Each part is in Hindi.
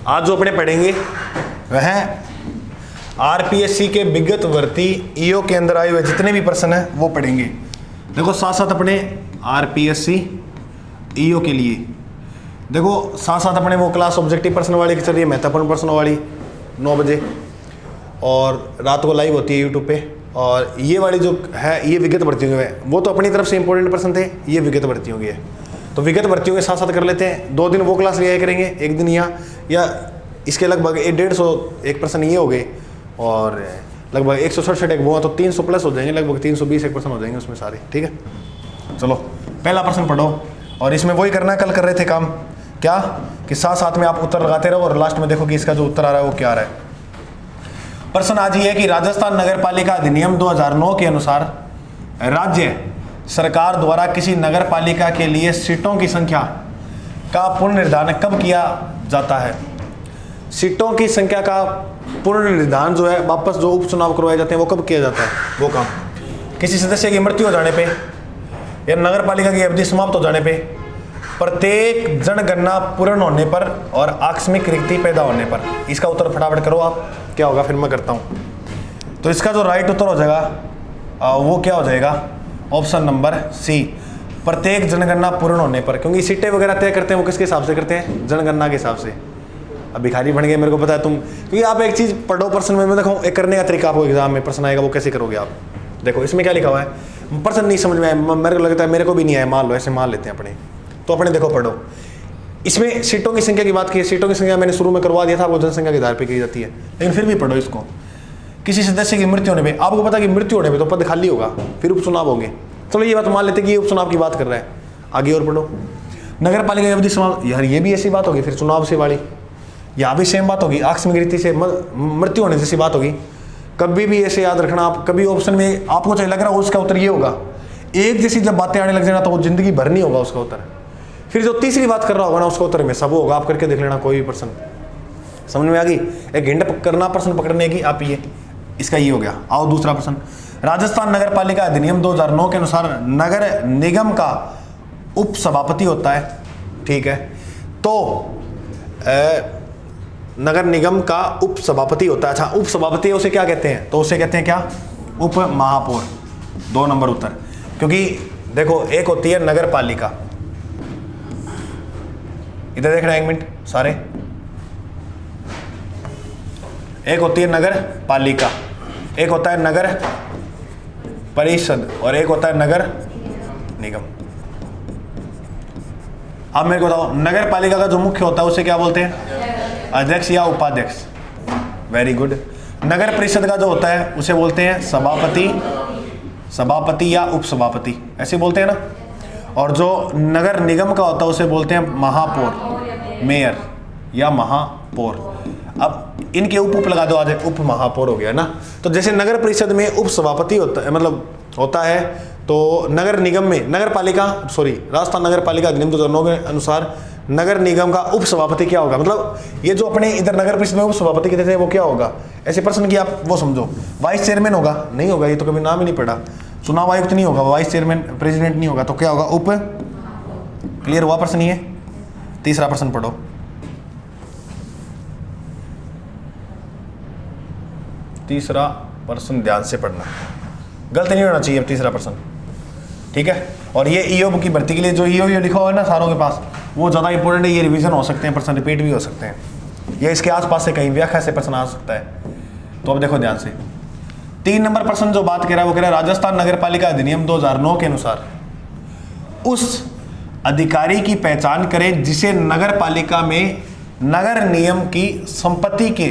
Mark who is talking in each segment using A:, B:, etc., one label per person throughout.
A: आज जो अपने पढ़ेंगे वह आरपीएससी के विगतवर्ती ईओ के अंदर आए हुए जितने भी प्रश्न हैं वो पढ़ेंगे। देखो साथ साथ अपने आरपीएससी ईओ के लिए देखो साथ साथ अपने वो क्लास ऑब्जेक्टिव प्रश्न वाली चल रही है, महत्वपूर्ण प्रश्न वाली 9 बजे, और रात को लाइव होती है यूट्यूब पे। और ये वाली जो है ये विगत भर्तियों है, वो तो अपनी तरफ से इंपॉर्टेंट प्रश्न थे, ये विगत भर्तियों की है। तो विगत भर्तियों के साथ साथ कर लेते हैं। 2 दिन वो क्लास लिया करेंगे, एक दिन या इसके लगभग 150 एक प्रश्न ये हो गए, और लगभग 167 एक वो, तो 300 प्लस हो जाएंगे, लगभग 320 एक प्रश्न हो जाएंगे उसमें सारे। ठीक है, चलो पहला प्रश्न पढ़ो। और इसमें वही करना कल कर रहे थे काम, क्या कि साथ साथ में आप उत्तर लगाते रहो और लास्ट में देखो कि इसका जो उत्तर आ रहा है वो क्या आ रहा है। प्रश्न आज ये है कि राजस्थान नगर पालिका अधिनियम 2009 के अनुसार राज्य सरकार द्वारा किसी नगर पालिका के लिए सीटों की संख्या का पुनर्निर्धारण कब किया जाता है। सीटों की संख्या का पुनर्निर्धारण जो है, वापस जो उपचुनाव करवाए जाते हैं वो कब किया जाता है। वो काम किसी सदस्य की मृत्यु हो जाने पे या नगर पालिका की अवधि समाप्त हो जाने पे, प्रत्येक जनगणना पूर्ण होने पर और आकस्मिक रिक्ति पैदा होने पर। इसका उत्तर फटाफट करो आप, क्या होगा फिर मैं करता हूँ। तो इसका जो राइट उत्तर हो जाएगा वो क्या हो जाएगा, ऑप्शन नंबर सी, प्रत्येक जनगणना पूर्ण होने पर। क्योंकि सीटें वगैरह तय करते हैं वो किसके हिसाब से करते हैं, जनगणना के हिसाब से। अब भिखारी बन गए मेरे को पता है तुम, क्योंकि आप एक चीज़ पढ़ो प्रश्न में, मैं देखो एक करने का तरीका आपको एग्जाम में प्रश्न आएगा वो कैसे करोगे आप। देखो इसमें क्या लिखा हुआ है, प्रश्न नहीं समझ में आया, मेरे को लगता है मेरे को भी नहीं आया, मान लो ऐसे मान लेते हैं अपने। तो अपने देखो पढ़ो, इसमें सीटों की संख्या की बात की है। सीटों की संख्या मैंने शुरू में करवा दिया था, वो जनसंख्या के आधार पर की जाती है, लेकिन फिर भी पढ़ो इसको। किसी सदस्य की मृत्यु होने पे, आपको पता कि मृत्यु होने पे तो पद खाली होगा, फिर उपचुनाव होंगे। चलो ये बात मान लेते कि ये उपचुनाव की बात कर रहा है। आगे और पढ़ो, नगर पालिका अवधि समाप्त, यार ये भी ऐसी बात होगी, फिर चुनाव से वाली, यहाँ भी सेम बात होगी, आकस्मिक रीति से मृत्यु होने जैसी बात होगी। कभी भी ऐसे याद रखना आप, कभी ऑप्शन में आपको चाहिए लग रहा हो उसका उत्तर ये होगा, एक जैसी जब बातें आने लग जाना तो वो जिंदगी भर नहीं होगा उसका उत्तर। फिर जो तीसरी बात कर रहा होगा ना उसका उत्तर में सब होगा। आप करके देख लेना, कोई भी प्रश्न समझ में आ गई। एक हिंट करना प्रश्न पकड़ने की, आप ये इसका ये हो गया। आओ दूसरा प्रश्न, राजस्थान नगर पालिका अधिनियम 2009 के अनुसार नगर निगम का उप सभापति होता है। ठीक है, तो नगर निगम का उप सभापति होता है। अच्छा, उप सभापति उसे क्या कहते हैं, तो उसे कहते हैं क्या, उप महापौर। 2 नंबर उत्तर, क्योंकि देखो एक होती है नगर पालिका, इधर देखना 1 मिनट सारे, एक होती है नगर पालिका, एक होता है नगर परिषद और एक होता है नगर निगम। अब मेरे को बताओ, नगर पालिका का जो मुख्य होता है उसे क्या बोलते हैं, अध्यक्ष या उपाध्यक्ष। Very good. नगर परिषद का जो होता है उसे बोलते हैं सभापति, सभापति या उपसभापति, ऐसे बोलते हैं ना। और जो नगर निगम का होता है उसे बोलते हैं महापौर, मेयर या महापौर। अब इनके उप लगा दो, आज उप महापौर हो गया ना। तो जैसे नगर परिषद में उप सभापति होता है, मतलब होता है, तो नगर निगम में राजस्थान नगर पालिका अधिनियम 2009 के अनुसार नगर निगम का उप सभापति क्या होगा, मतलब ये जो अपने इधर नगर परिषद में उप सभापति कहते थे वो क्या होगा। ऐसे प्रश्न की आप वो समझो, वाइस चेयरमैन होगा, नहीं होगा, ये तो कभी नाम ही नहीं पड़ा। चुनाव आयुक्त नहीं होगा, वाइस चेयरमैन, प्रेसिडेंट नहीं होगा, तो क्या होगा, उप। क्लियर हुआ प्रश्न ये। तीसरा प्रश्न पढ़ो, तीसरा प्रश्न ध्यान से पढ़ना, गलत नहीं होना चाहिए। अब तीसरा प्रश्न, ठीक है। और ये ईओ की भर्ती के लिए जो ईओ लिखा हुआ है ना सारों के पास, वो ज़्यादा इंपॉर्टेंट है। ये रिवीजन हो सकते हैं, प्रश्न रिपीट भी हो सकते हैं, या इसके आसपास से कहीं व्याख्या से प्रश्न आ सकता है। तो अब देखो ध्यान से, 3 नंबर प्रश्न जो बात कर रहा है वो कह रहा है राजस्थान नगर पालिका अधिनियम 2009 के अनुसार उस अधिकारी की पहचान करें जिसे नगर पालिका में नगर निगम की संपत्ति के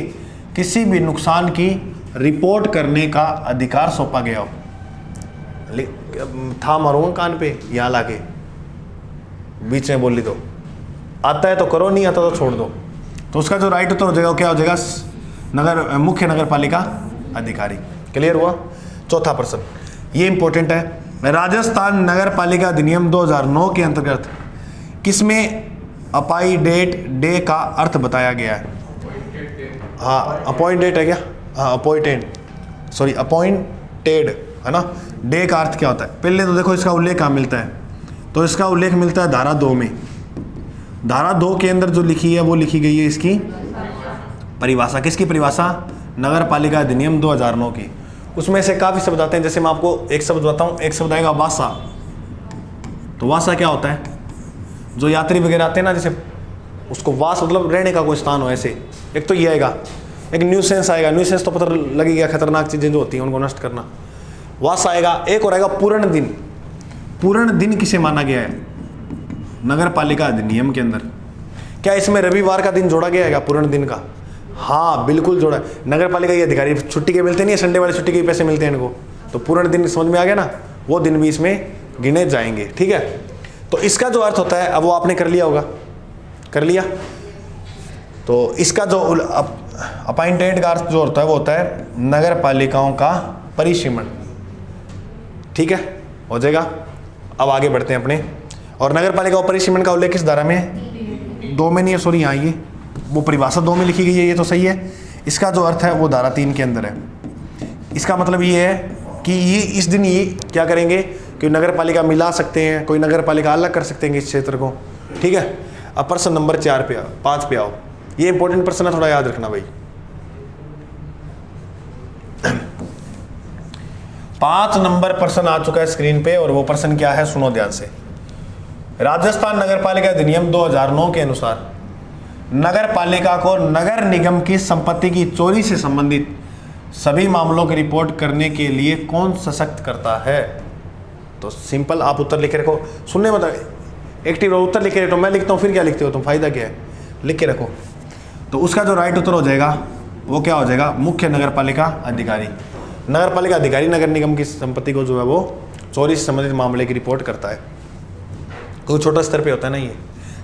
A: किसी भी नुकसान की रिपोर्ट करने का अधिकार सौंपा गया हो। था मारूंगा कान पे, यहाँ लाके बीच में बोली दो, आता है तो करो, नहीं आता तो छोड़ दो। तो उसका जो राइट उत्तर हो जाएगा क्या हो जाएगा, मुख्य नगर पालिका अधिकारी। क्लियर हुआ। चौथा प्रश्न ये इंपॉर्टेंट है, राजस्थान नगर पालिका अधिनियम 2009 के अंतर्गत किसमें अपॉइंटेड डे का अर्थ बताया गया है। हाँ अपॉइंटेड है क्या, हाँ अपॉइंटेड है ना। डे का अर्थ क्या होता है, पहले तो देखो इसका उल्लेख कहाँ मिलता है, तो इसका उल्लेख मिलता है धारा 2 में। धारा 2 के अंदर जो लिखी है वो लिखी गई है इसकी परिभाषा, किसकी परिभाषा? नगर पालिका अधिनियम 2009 की। उसमें से काफ़ी शब्द आते हैं, जैसे मैं आपको एक शब्द बताऊं, एक शब्द आएगा वासा। तो वासा क्या होता है? जो यात्री वगैरह आते हैं ना, जैसे उसको वास मतलब रहने का कोई स्थान हो, ऐसे। एक तो ये आएगा, एक न्यूसेंस आएगा। न्यूसेंस तो पता लगेगा, खतरनाक चीज़ें जो होती हैं उनको नष्ट करना, वास आएगा। एक और आएगा पूर्ण दिन। पूर्ण दिन किसे माना गया है? नगर पालिका अधिनियम के अंदर। क्या इसमें रविवार का दिन जोड़ा गया है क्या पूर्ण दिन का? हाँ बिल्कुल जोड़ा है। नगर पालिका के अधिकारी छुट्टी के मिलते नहीं है, संडे वाले छुट्टी के पैसे मिलते हैं इनको, तो पूर्ण दिन समझ में आ गया ना, वो दिन भी इसमें गिने जाएंगे। ठीक है, तो इसका जो अर्थ होता है, अब वो आपने कर लिया होगा, कर लिया। तो इसका जो अपॉइंटेड का अर्थ जो होता है वो होता है नगर पालिकाओं का परिसीमन। ठीक है, हो जाएगा। अब आगे बढ़ते हैं अपने। और नगर पालिका परिसीमन का उल्लेख किस धारा में है? 2 में नहीं है, सॉरी, यहाँ ये वो परिभाषा 2 में लिखी गई है, ये तो सही है। इसका जो अर्थ है वो धारा 3 के अंदर है। इसका मतलब ये है कि ये इस दिन ये क्या करेंगे कि नगर पालिका मिला सकते हैं, कोई नगर पालिका अलग कर सकते हैं इस क्षेत्र को। ठीक है, अब प्रश्न नंबर 5 पे आओ। ये इंपॉर्टेंट प्रश्न है, थोड़ा याद रखना भाई। 5 नंबर प्रश्न आ चुका है स्क्रीन पे, और वो प्रश्न क्या है सुनो ध्यान से। राजस्थान नगर पालिका अधिनियम 2009 के अनुसार नगर पालिका को नगर निगम की संपत्ति की चोरी से संबंधित सभी मामलों की रिपोर्ट करने के लिए कौन सशक्त करता है? तो सिंपल, आप उत्तर लिखे रखो, सुनने मतलब एक्टिव उत्तर लिखे रखो। मैं लिखता हूँ फिर क्या लिखते हो तुम, फायदा क्या है, लिख के रखो। तो उसका जो राइट उत्तर हो जाएगा वो क्या हो जाएगा? मुख्य नगर पालिका अधिकारी। नगर पालिका अधिकारी नगर निगम की संपत्ति को जो है वो चोरी से संबंधित मामले की रिपोर्ट करता है, क्योंकि छोटा स्तर पे होता है ना ये।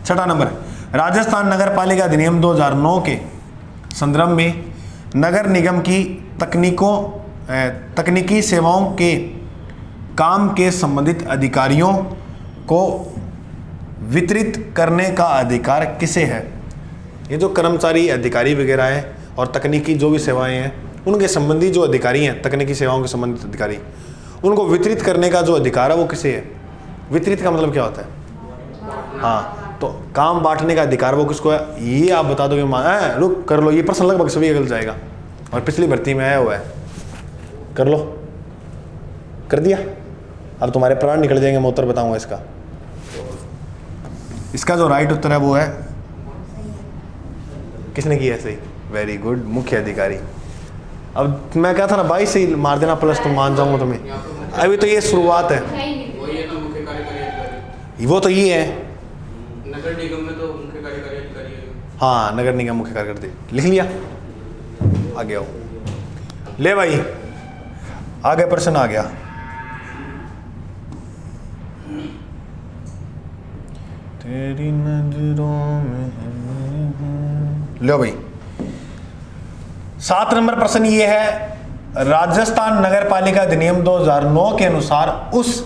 A: 6वां नंबर, राजस्थान नगर पालिका अधिनियम 2009 के संदर्भ में नगर निगम की तकनीकी सेवाओं के काम के संबंधित अधिकारियों को वितरित करने का अधिकार किसे है? ये जो कर्मचारी अधिकारी वगैरह हैं और तकनीकी जो भी सेवाएं हैं उनके संबंधी जो अधिकारी हैं, तकनीकी सेवाओं के संबंधित अधिकारी, उनको वितरित करने का जो अधिकार है वो किसे है? वितरित का मतलब क्या होता है? हाँ, तो काम बांटने का अधिकार वो किसको है? ये आप बता दोगे, रुक कर लो, ये प्रश्न लगभग सभी अगल जाएगा और पिछली भर्ती में आया हुआ है, कर लो, कर दिया। अब तुम्हारे प्राण निकल जाएंगे, मैं उत्तर बताऊंगा इसका। इसका जो राइट उत्तर है वो है, किसने किया सही? वेरी गुड, मुख्य अधिकारी। अब मैं कहता था ना 22 से मार देना प्लस, तो मान जाऊंगा तुम्हें। अभी तो ये शुरुआत है, वो तो ये है
B: नगर निगम में तो मुख्य कार्यकारी अधिकारी है।
A: हाँ, नगर निगम मुख्य कार्यकारी, लिख लिया। आगे आओ, ले भाई आगे प्रश्न आ गया। तेरी नजरों में लो भाई, 7 नंबर प्रश्न ये है, राजस्थान नगर पालिका अधिनियम 2009 के अनुसार उस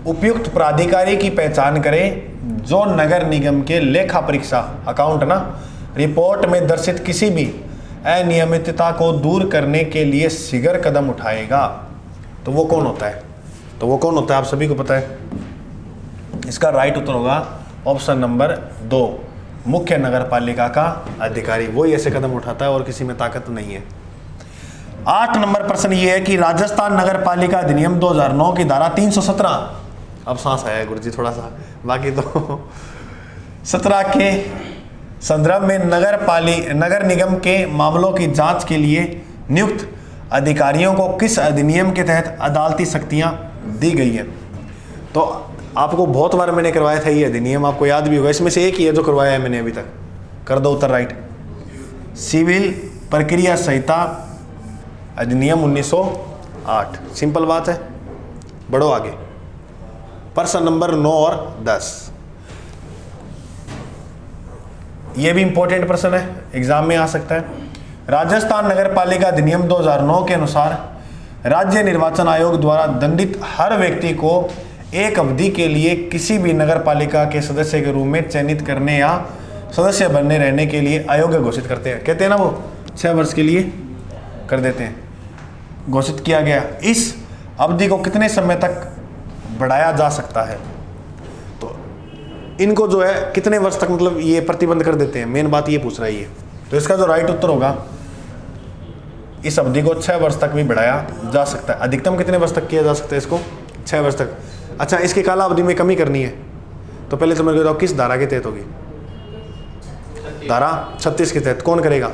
A: उपयुक्त प्राधिकारी की पहचान करें जो नगर निगम के लेखा परीक्षा अकाउंट ना रिपोर्ट में दर्शित किसी भी अनियमितता को दूर करने के लिए शीघ्र कदम उठाएगा। तो वो कौन होता है? तो वो कौन होता है आप सभी को पता है। इसका राइट उत्तर होगा ऑप्शन नंबर 2, मुख्य नगर पालिका का अधिकारी। वो ऐसे कदम उठाता है और किसी में ताकत नहीं है। 8 नंबर प्रश्न ये है कि राजस्थान नगर पालिका अधिनियम 2009 की धारा 317, अब सांस आया है गुरुजी थोड़ा सा, बाकी तो 17 के संदर्भ में नगर निगम के मामलों की जांच के लिए नियुक्त अधिकारियों को किस अधिनियम के तहत अदालती शक्तियां दी गई है? तो आपको बहुत बार मैंने करवाया था ये अधिनियम, आपको याद भी होगा। इसमें से एक ही है जो करवाया है मैंने अभी तक, कर दो उत्तर राइट। सिविल प्रक्रिया संहिता अधिनियम 1908, सिंपल बात है। बढ़ो आगे, प्रश्न नंबर 9 और 10, ये भी इंपॉर्टेंट प्रश्न है, एग्जाम में आ सकता है। राजस्थान नगर पालिका अधिनियम 2009 के अनुसार राज्य निर्वाचन आयोग द्वारा दंडित हर व्यक्ति को एक अवधि के लिए किसी भी नगर पालिका के सदस्य के रूप में चयनित करने या सदस्य बनने रहने के लिए अयोग्य घोषित करते हैं। कहते हैं ना वो 6 वर्ष के लिए कर देते हैं, घोषित किया गया। इस अवधि को कितने समय तक बढ़ाया जा सकता है? तो इनको जो है कितने वर्ष तक मतलब ये प्रतिबंध कर देते हैं, मेन बात ये पूछ रहा है ये। तो इसका जो राइट उत्तर होगा, इस अवधि को 6 वर्ष तक भी बढ़ाया जा सकता है। अधिकतम कितने वर्ष तक किया जा सकता है इसको? 6 वर्ष तक। अच्छा, इसकी काला अवधि में कमी करनी है तो पहले तो मेरे को बताओ किस धारा के तहत होगी? धारा 36 के तहत। कौन करेगा?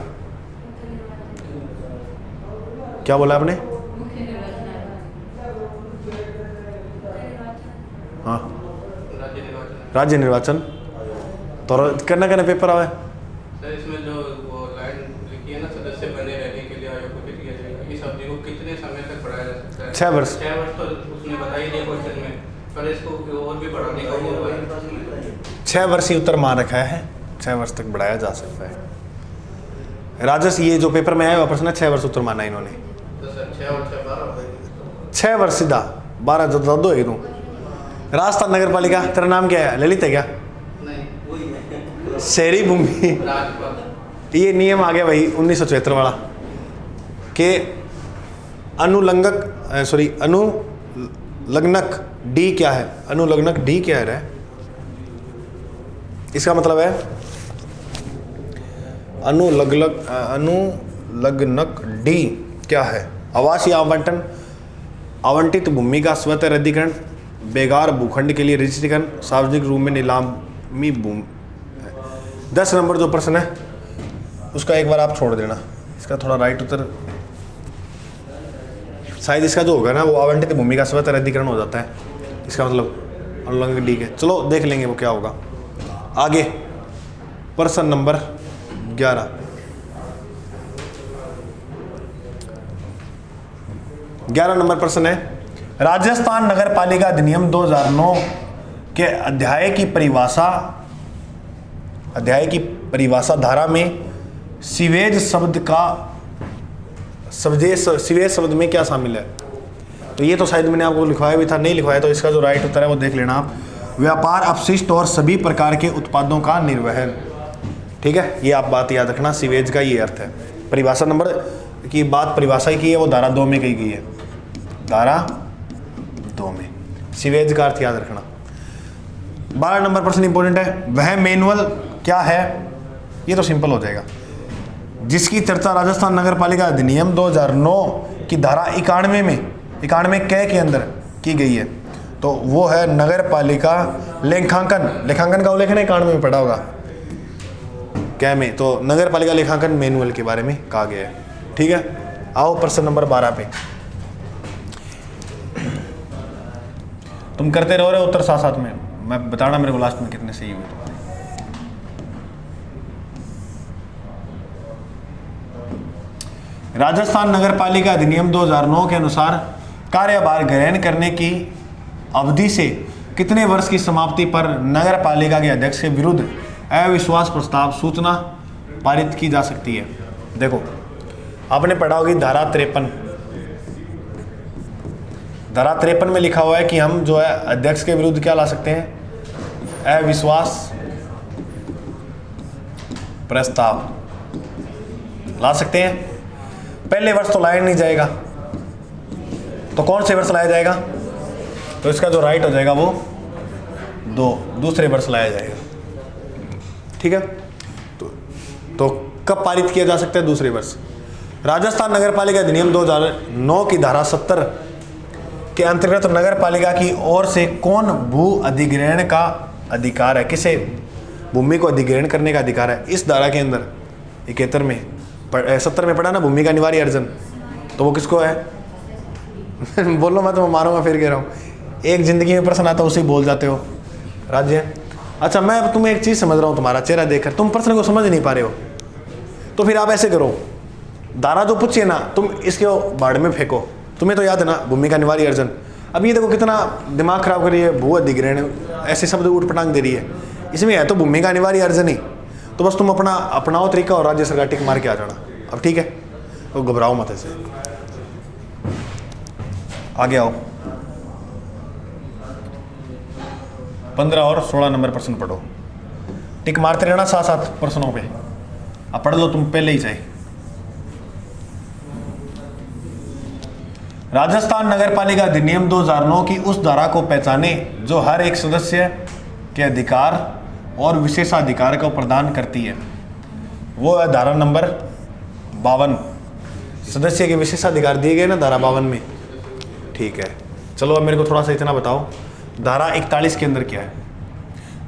A: क्या बोला आपने? हाँ, राज्य निर्वाचन। तो करना पेपर आवे
B: सर, इसमें जो वो लाइन लिखी है ना, सदस्य बने रहने के लिए आयोग गठित किया जाएगा, इस अवधि को कितने समय तक बढ़ाया जा सकता है?
A: 6 वर्ष।
B: 6 वर्ष तो उसने बता ही दिया क्वेश्चन में, पर इसको और भी बढ़ाने का वो है।
A: 6 वर्ष ही उत्तर मान रखा है, 6 वर्ष तक बढ़ाया जा सकता है। राजस्व, ये जो पेपर में आया हुआ प्रश्न है, 6 वर्ष उत्तर माना इन्होंने।
B: तो सर 6 और 6 12 हो गए।
A: 6 वर्ष सीधा 12 जो दो है तुम। राजस्थान नगर पालिका, तेरा नाम क्या है? ललित है क्या?
B: नहीं, वही है
A: शहरी भूमि।
B: राजपथ।
A: ये नियम आ गया भाई 1974 वाला के अनुलग्नक डी क्या है? अनुलग्नक डी क्या है? इसका मतलब है अनुलग्नक डी क्या है? आवासीय आवंटन, आवंटित भूमि का स्वतः रद्दीकरण, बेकार भूखंड के लिए रजिस्ट्रीकरण, सार्वजनिक रूप में नीलामी भूमि। 10 नंबर जो प्रश्न है उसका एक बार आप छोड़ देना, इसका थोड़ा राइट उत्तर शायद इसका जो होगा ना वो आवंटित भूमि का स्वतः रद्दीकरण हो जाता है, इसका मतलब अनुलग्नक डी है। चलो देख लेंगे वो क्या होगा आगे। प्रश्न नंबर 11, 11 नंबर प्रश्न है, राजस्थान नगर पालिका अधिनियम 2009 के अध्याय की परिभाषा धारा में सीवेज शब्द में क्या शामिल है? तो ये तो शायद मैंने आपको लिखवाया भी था, नहीं लिखवाया तो इसका जो राइट उत्तर है वो देख लेना आप। व्यापार अपशिष्ट और सभी प्रकार के उत्पादों का निर्वहन। ठीक है, ये आप बात याद रखना, सीवेज का ये अर्थ है। परिभाषा नंबर की बात परिभाषा की है वो धारा 2 में कही गई है, धारा 2 में सीवेज का अर्थ याद रखना। 12 नंबर प्रश्न इंपॉर्टेंट है, वह मैनुअल क्या है? ये तो सिंपल हो जाएगा, जिसकी चर्चा राजस्थान नगर पालिका अधिनियम 2009 की धारा 91 क के अंदर की गई है। तो वो है नगर पालिका लेखांकन का उल्लेखन 91 में पढ़ा होगा क्या में, तो नगर पालिका लेखांकन मैनुअल के बारे में कहा गया है। ठीक है, आओ प्रश्न नंबर 12 पे। तुम करते रहो रहे उत्तर साथ साथ में, मैं बताना मेरे को लास्ट में कितने सही हुए तुम्हारे। राजस्थान नगर पालिका अधिनियम 2009 के अनुसार कार्यभार ग्रहण करने की अवधि से कितने वर्ष की समाप्ति पर नगर पालिका के अध्यक्ष के विरुद्ध अविश्वास प्रस्ताव सूचना पारित की जा सकती है? देखो, आपने पढ़ा होगी धारा 53। धारा 53 में लिखा हुआ है कि हम जो है अध्यक्ष के विरुद्ध क्या ला सकते हैं? अविश्वास प्रस्ताव ला सकते हैं। पहले वर्ष तो लाया नहीं जाएगा, तो कौन से वर्ष लाया जाएगा? तो इसका जो राइट हो जाएगा वो दूसरे वर्ष लाया जाएगा। ठीक है, तो कब पारित किया जा सकता है? दूसरे वर्ष। राजस्थान नगर पालिका अधिनियम 2009 की धारा 70 के अंतर्गत नगर पालिका की ओर से कौन भू अधिग्रहण का अधिकार है? किसे भूमि को अधिग्रहण करने का अधिकार है? इस धारा के अंदर 71 में 70 में पढ़ा ना, भूमि का अनिवार्य अर्जन, तो वो किसको है? बोलो मैं तो मारूंगा, फिर कह रहा हूँ, एक जिंदगी में प्रश्न आता उसे बोल जाते हो राज्य। अच्छा, मैं तुम्हें एक चीज़ समझ रहा हूँ, तुम्हारा चेहरा देखकर तुम प्रश्न को समझ नहीं पा रहे हो, तो फिर आप ऐसे करो, धारा जो पूछिए ना तुम इसके बाढ़ में फेंको। तुम्हें तो याद है ना भूमि का अनिवार्य अर्जन। अब ये देखो कितना दिमाग खराब कर रही है, भू अधिग्रहण ऐसे शब्द उठ पटांग दे रही है, इसमें है तो भूमि का अनिवार्य अर्जन ही। तो बस तुम अपनाओ तरीका और राज्य सरकार टिक मार के आ जाना। अब ठीक है, तो घबराओ मत ऐसे, आगे आओ। 15 और 16 नंबर प्रश्न पढ़ो, टिक मारते रहना साथ साथ प्रश्नों पे। अब पढ़ लो तुम पहले ही चाहे। राजस्थान नगर पालिका अधिनियम 2009 की उस धारा को पहचाने जो हर एक सदस्य के अधिकार और विशेषाधिकार को प्रदान करती है। वो है धारा नंबर 52। सदस्य के विशेषाधिकार दिए गए ना धारा 52 में। ठीक है, चलो अब मेरे को थोड़ा सा इतना बताओ, धारा 41 के अंदर क्या है।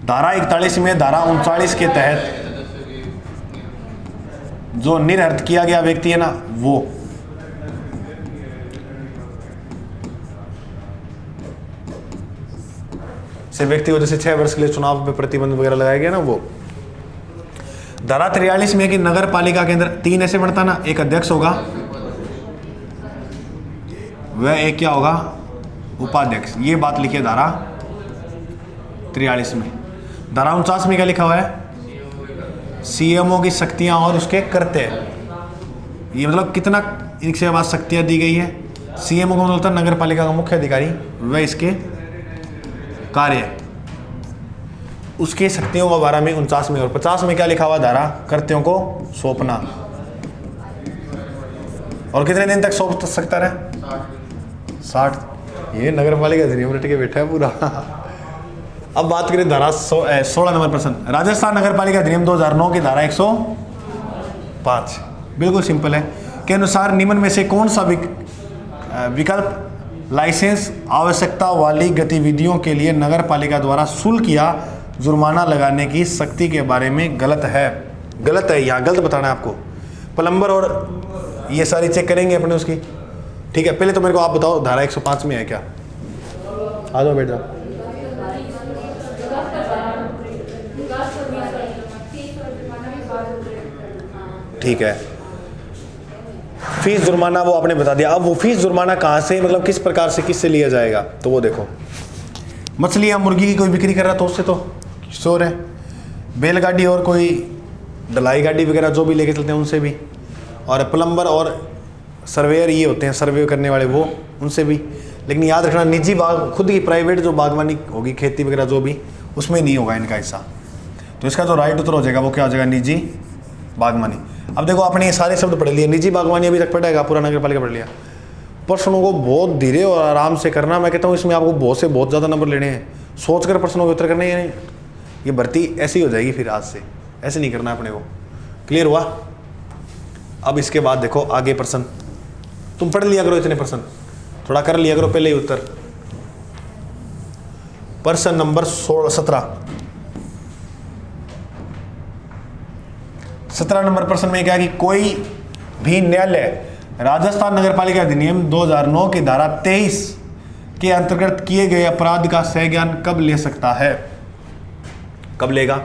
A: धारा 41 में धारा 39 के तहत जो निरर्थ किया गया व्यक्ति है ना, वो से व्यक्ति को जैसे 6 वर्ष के लिए चुनाव पे प्रतिबंध वगैरह लगाया गया ना, वो। धारा 43 में कि नगर पालिका के अंदर 3 ऐसे बनता ना, एक अध्यक्ष होगा, वह एक क्या होगा, उपाध्यक्ष। ये बात लिखी है धारा 43 में। धारा 49 में क्या लिखा हुआ है, सीएमओ की शक्तियां और उसके कर्तव्य। ये मतलब कितना इनके पास शक्तियां दी गई है। सीएमओ का मतलब होता है नगर पालिका का मुख्य अधिकारी, वह इसके कार्य, उसके शक्तियों के बारे में 49 में। और 50 में क्या लिखा हुआ, धारा कर्तव्यों को सौंपना। और कितने दिन तक सौंप सकता रहे, 60। ये नगर पालिका अधिनियम रट के बैठा है पूरा। अब बात करें धारा 16 नंबर प्रश्न, राजस्थान नगर पालिका अधिनियम 2009 की धारा 105 बिल्कुल सिंपल है, के अनुसार निम्न में से कौन सा विकल्प लाइसेंस आवश्यकता वाली गतिविधियों के लिए नगर पालिका द्वारा शुल्क या जुर्माना लगाने की शक्ति के बारे में गलत है। गलत है, यहाँ गलत बताना है आपको। प्लम्बर और ये सारी चेक करेंगे अपने उसकी। ठीक है, पहले तो मेरे को आप बताओ धारा 105 में है क्या। आ जाओ, बैठ जाओ। ठीक है, फीस जुर्माना वो आपने बता दिया। अब वो फीस जुर्माना कहाँ से, मतलब किस प्रकार से, किससे लिया जाएगा, तो वो देखो। मछली या मुर्गी की कोई बिक्री कर रहा तो उससे तो श्योर है। बैलगाड़ी और कोई ढलाई गाड़ी वगैरह जो भी लेके चलते हैं उनसे भी। और प्लम्बर और सर्वेयर ये होते हैं सर्वे करने वाले, वो उनसे भी। लेकिन याद रखना, निजी बाग, खुद की प्राइवेट जो बागवानी होगी, खेती वगैरह जो भी, उसमें नहीं होगा इनका हिस्सा। तो इसका जो राइट उत्तर हो जाएगा वो क्या हो जाएगा, निजी बागवानी। अब देखो आपने ये सारे शब्द पढ़ लिए, निजी बागवानी अभी तक पढ़ेगा, पूरा नगर पालिका पढ़ लिया। प्रश्नों को बहुत धीरे और आराम से करना। मैं कहता हूँ इसमें आपको बहुत ज़्यादा नंबर लेने हैं, सोच कर प्रश्नों के उत्तर करने हैं। ये भर्ती ऐसी हो जाएगी फिर आज से, ऐसे नहीं करना अपने को। क्लियर हुआ। अब इसके बाद देखो आगे प्रश्न, तुम पढ़ लिया करो इतने प्रश्न, थोड़ा कर लिया करो पहले ही उत्तर। प्रश्न नंबर 17 नंबर प्रश्न में क्या कि कोई भी न्यायालय राजस्थान नगरपालिका अधिनियम 2009 की धारा 23 के अंतर्गत किए गए अपराध का संज्ञान कब ले सकता है। कब लेगा,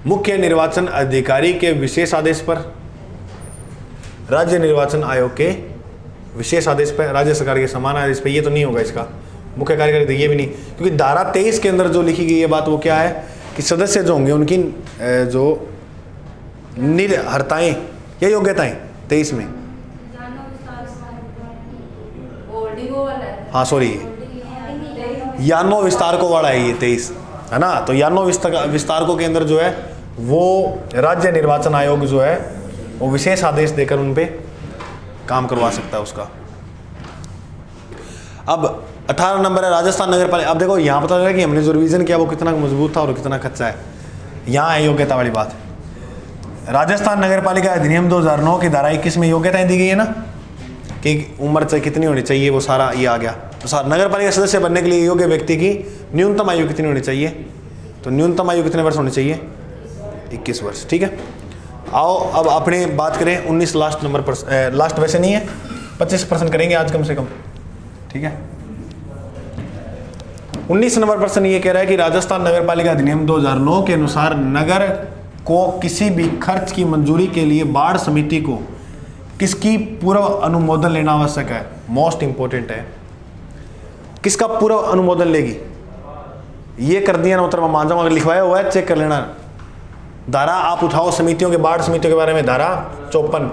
A: मुख्य निर्वाचन अधिकारी के विशेष आदेश पर, राज्य निर्वाचन आयोग के विशेष आदेश पर, राज्य सरकार के समान आदेश पर। ये तो नहीं होगा इसका, मुख्य कार्यकारी तो ये भी नहीं, क्योंकि धारा 23 के अंदर जो लिखी गई ये बात वो क्या है कि सदस्य जो होंगे उनकी जो निर्हर्ताएं या योग्यताएं 23 में, हाँ सॉरी, यानो विस्तारकों वाला है ये 23, है ना। तो यानो विस्तारकों के अंदर जो है वो राज्य निर्वाचन आयोग जो है वो विशेष आदेश देकर उन पे काम करवा सकता है उसका। अब 18 नंबर है राजस्थान नगर पालिका। अब देखो यहाँ पता लगा कि हमने जो रिवीजन किया वो कितना मजबूत था और कितना कच्चा है। यहाँ है योग्यता वाली बात। राजस्थान नगर पालिका अधिनियम 2009 की धारा 21 में योग्यताएं दी गई है ना, कि उम्र से कितनी होनी चाहिए, वो सारा ये आ गया। तो सारा नगर पालिका सदस्य बनने के लिए योग्य व्यक्ति की न्यूनतम आयु कितनी होनी चाहिए, तो न्यूनतम आयु कितने वर्ष होनी चाहिए, 21 वर्ष। ठीक है, आओ अब अपने बात करें 19 लास्ट नंबर पर, लास्ट वैसे नहीं है, 25% करेंगे आज कम से कम। ठीक है, 19 नंबर प्रश्न ये कह रहा है कि राजस्थान नगर पालिका अधिनियम 2009 के अनुसार नगर को किसी भी खर्च की मंजूरी के लिए वार्ड समिति को किसकी पूर्व अनुमोदन लेना आवश्यक है। मोस्ट इंपोर्टेंट है, किसका पूर्व अनुमोदन लेगी। ये कर दिया ना उत्तर, मैं मान जाऊंगा, अगर लिखवाया हुआ है चेक कर लेना। धारा आप उठाओ समितियों के, वार्ड समितियों के बारे में, धारा 54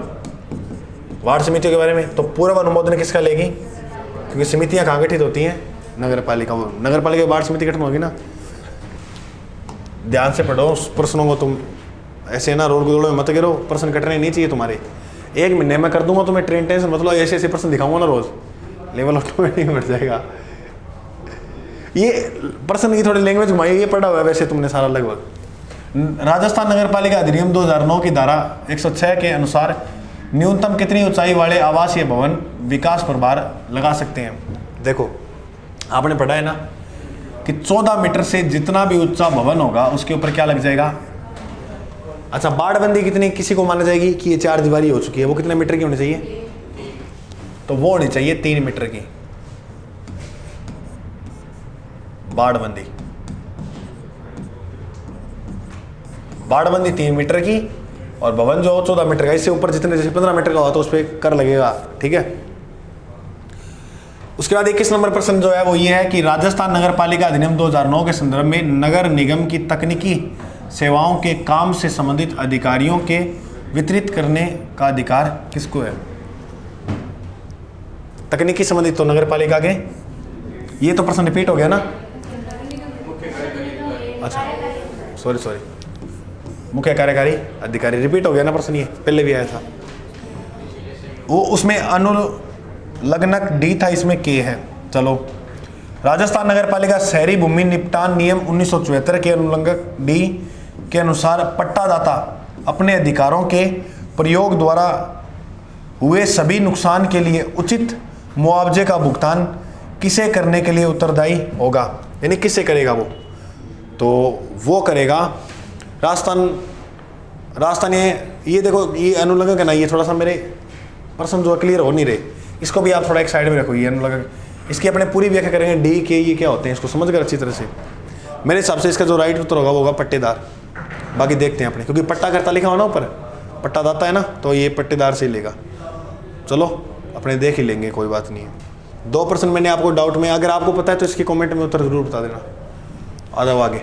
A: वार्ड समितियों के बारे में, तो पूर्व अनुमोदन किसका लेगी, क्योंकि समितियां कहाँ गठित होती हैं, नगर पालिका। वो नगर पालिका वार्ड समिति गठन होगी ना। ध्यान से पढ़ो प्रश्नों को, तुम ऐसे ना रोड गोदड़ों में मत गिरो, प्रश्न कटने नहीं चाहिए तुम्हारे। 1 महीने में कर दूंगा तुम्हें ट्रेन टेंशन, मतलब ऐसे ऐसे प्रश्न दिखाऊंगा ना रोज, लेवल ऑटोमेटिक बढ़ जाएगा। ये प्रश्न की थोड़ी लैंग्वेज घुमाई, ये पढ़ा हुआ है वैसे तुमने सारा लगभग। राजस्थान नगर पालिका अधिनियम 2009 की धारा 106 के अनुसार न्यूनतम कितनी ऊंचाई वाले आवासीय भवन विकास पर भार लगा सकते हैं। देखो आपने पढ़ा है ना कि 14 मीटर से जितना भी ऊंचा भवन होगा उसके ऊपर क्या लग जाएगा। अच्छा, बाड़बंदी कितनी किसी को माना जाएगी कि ये 4 दीवारी हो चुकी है, वो कितने मीटर की होनी चाहिए? तो वो होनी चाहिए 3 मीटर की बाड़बंदी। बाड़बंदी 3 मीटर की और भवन जो 14 मीटर का। इससे ऊपर जितने जैसे 15 मीटर का हो तो उस पर कर लगेगा, ठीक है। उसके बाद 21 नंबर प्रश्न जो है वो ये है कि राजस्थान नगर पालिका अधिनियम 2009 के संदर्भ में नगर निगम की तकनीकी सेवाओं के काम से संबंधित अधिकारियों के वितरित करने का अधिकार किसको है? तकनीकी संबंधित तो नगर पालिका के। ये तो प्रश्न रिपीट हो गया ना। अच्छा सॉरी मुख्य कार्यकारी अधिकारी रिपीट हो गया ना प्रश्न, ये पहले भी आया था। वो उसमें अनुलग्नक डी था, इसमें के है। चलो, राजस्थान नगर पालिका शहरी भूमि निपटान नियम 1974 के अनुलग्नक डी के अनुसार पट्टादाता अपने अधिकारों के प्रयोग द्वारा हुए सभी नुकसान के लिए उचित मुआवजे का भुगतान किसे करने के लिए उत्तरदायी होगा? यानी किससे करेगा वो? तो वो करेगा राजस्थान। ये देखो ये अनुलग्नक है ना, ये थोड़ा सा मेरे प्रश्न जो क्लियर हो नहीं रहे, इसको भी आप थोड़ा एक साइड में रखो। ये अनुलग्नक, इसकी अपने पूरी व्याख्या करेंगे डी के ये क्या होते हैं, इसको समझ कर अच्छी तरह से। मेरे हिसाब से इसका जो राइट उत्तर होगा वो होगा पट्टेदार। बाकी देखते हैं अपने, क्योंकि पट्टा करता लिखा हो ना ऊपर, पट्टादाता है ना, तो ये पट्टेदार से ही लेगा। चलो अपने देख ही लेंगे, कोई बात नहीं है। 2% मैंने आपको डाउट में, अगर आपको पता है तो इसके कमेंट में उत्तर जरूर बता देना। आ जाओ आगे।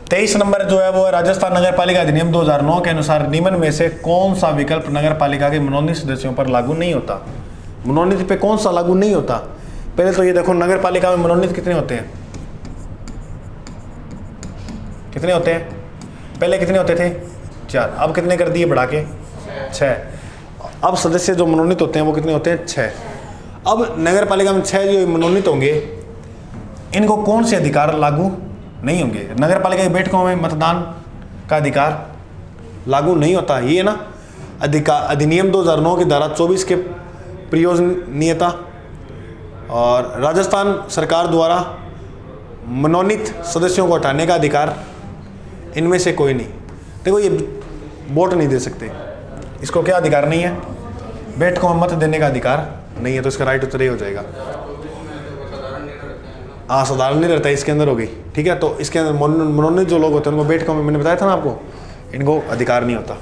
A: 23 नंबर जो है वो है राजस्थान नगर पालिका अधिनियम 2009 के अनुसार निम्न में से कौन सा विकल्प नगर पालिका के मनोनीत सदस्यों पर लागू नहीं होता? मनोनीत पे कौन सा लागू नहीं होता? पहले तो ये देखो, नगर पालिका में मनोनीत कितने होते हैं? कितने होते हैं? पहले कितने होते थे? 4। अब कितने कर दिए बढ़ा के? 6। अब सदस्य जो मनोनीत होते हैं वो कितने होते हैं? 6। अब नगर पालिका में 6 जो मनोनीत होंगे, इनको कौन से अधिकार लागू नहीं होंगे? नगर पालिका की बैठकों में मतदान का अधिकार लागू नहीं होता। ये ना अधिनियम 2009 की धारा 24 के प्रयोजनीयता और राजस्थान सरकार द्वारा मनोनीत सदस्यों को हटाने का अधिकार, इनमें से कोई नहीं। देखो ये वोट नहीं दे सकते, इसको क्या अधिकार नहीं है? बैठकों में मत देने का अधिकार नहीं है, तो इसका राइट उत्तर ही हो जाएगा। हाँ, साधारण नहीं रहता है, इसके अंदर हो गई, ठीक है। तो इसके अंदर मनोनीत जो लोग होते हैं उनको बैठकों में, मैंने बताया था ना आपको, इनको अधिकार नहीं होता।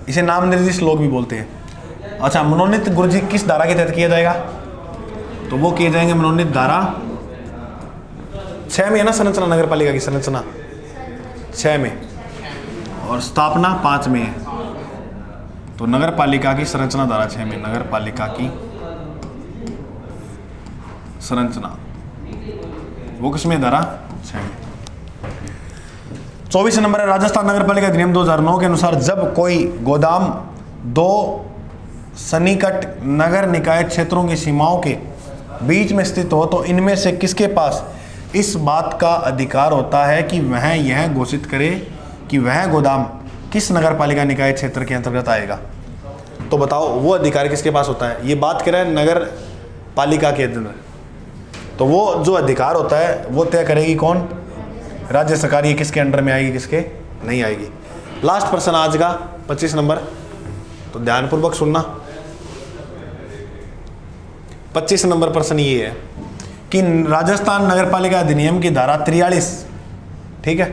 A: इसे नाम निर्दिष्ट लोग भी बोलते हैं। अच्छा, मनोनीत गुरुजी किस धारा के तहत किया जाएगा? तो वो किए जाएंगे मनोनीत धारा 6 में है ना, संरचना नगर पालिका की संरचना 6 में और स्थापना 5 में है। तो नगर पालिका की संरचना धारा 6 में, नगर पालिका की संरचना वो किसमें? धारा 6 में। 24 नंबर है राजस्थान नगर पालिका अधिनियम 2009 के अनुसार जब कोई गोदाम 2 सन्निकट नगर निकाय क्षेत्रों की सीमाओं के बीच में स्थित हो तो इनमें से किसके पास इस बात का अधिकार होता है कि वह यह घोषित करे कि वह गोदाम किस नगर पालिका निकाय क्षेत्र के अंतर्गत आएगा? तो बताओ वो अधिकार किसके पास होता है? ये बात कर रहे हैं नगर पालिका के अंदर, तो वो जो अधिकार होता है वो तय करेगी कौन? राज्य सरकार। ये किसके अंडर में आएगी, किसके नहीं आएगी। लास्ट प्रश्न आज का 25 नंबर, तो ध्यानपूर्वक सुनना। 25 नंबर प्रश्न ये है कि राजस्थान नगर पालिका अधिनियम की धारा 43, ठीक है,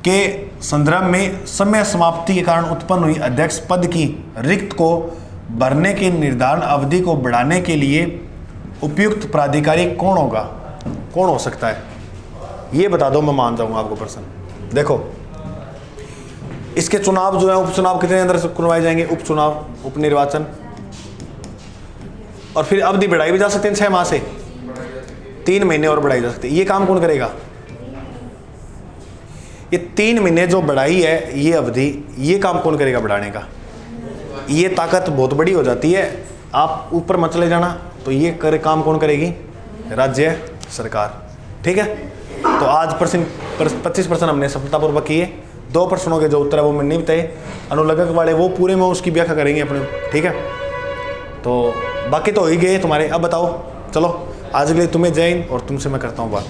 A: के संदर्भ में समय समाप्ति के कारण उत्पन्न हुई अध्यक्ष पद की रिक्त को भरने की निर्धारण अवधि को बढ़ाने के लिए उपयुक्त प्राधिकारी कौन होगा? कौन हो सकता है? ये बता दो, मैं मान जाऊंगा आपको प्रश्न। देखो इसके चुनाव जो है, उपचुनाव कितने अंदर से करवाए जाएंगे? उपचुनाव, उपनिर्वाचन, और फिर अवधि बढ़ाई भी जा सकती है 6 माह से 3 महीने और बढ़ाई जा सकती है। ये काम कौन करेगा? ये 3 महीने जो बढ़ाई है ये अवधि, ये काम कौन करेगा बढ़ाने का? ये ताकत बहुत बड़ी हो जाती है, आप ऊपर मत ले जाना। तो ये काम कौन करेगी? राज्य सरकार, ठीक है। तो तो आज 25% हमने सफलतापूर्वक किए। 2 प्रश्नों के जो उत्तर है वो मैंने बताए, अनुलग्नक वाले वो पूरे में उसकी व्याख्या करेंगे अपने, ठीक है। तो बाकी तो हो ही गए तुम्हारे। अब बताओ, चलो आज के लिए तुम्हें जय हिंद और तुमसे मैं करता हूँ बात।